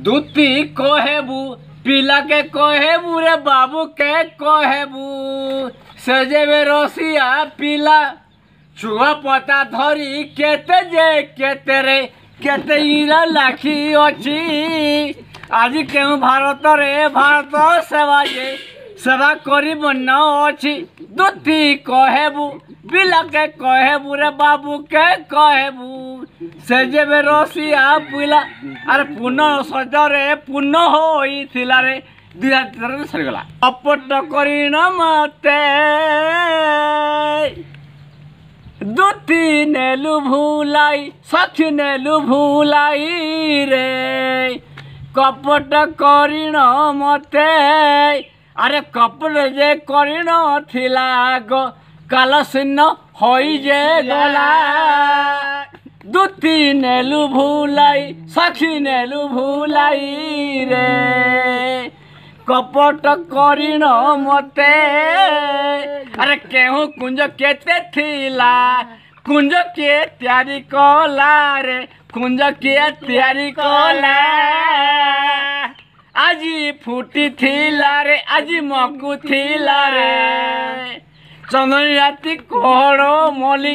दूती कहेबू पिला के कहेबू रे बाबू के कहेबू सजेबे रसिया पिला छुआ पता धरी केते जे केते रे केते इरा लाखी अछि आज केउ भारत रे भारत सेवा जे सेवा करी बन अछि दूती कहेबू पिला के कहेबू रे बाबू के कहेबू सजेबे रसिया पिला अरे पुनः सजरे पुनः होई थिला रे 2013 सरीगला अपट करिन मते दूती नेलु भूलाई सखी नेलु भूलाई रे कपट करिन मते अरे कपट जे करिन थिला गो काल सिन्न होई जे गला दूती नेलु भूलाई सखी नेलु भूलाई रे कपट करिन मते अरे केहू कुंज केते थिला कुंज के तैयारी कला रे कुंज के तैयारी कला आजी फूटी थिला रे आजी मकु थिला रे चंदनी राती कोहड़ो मली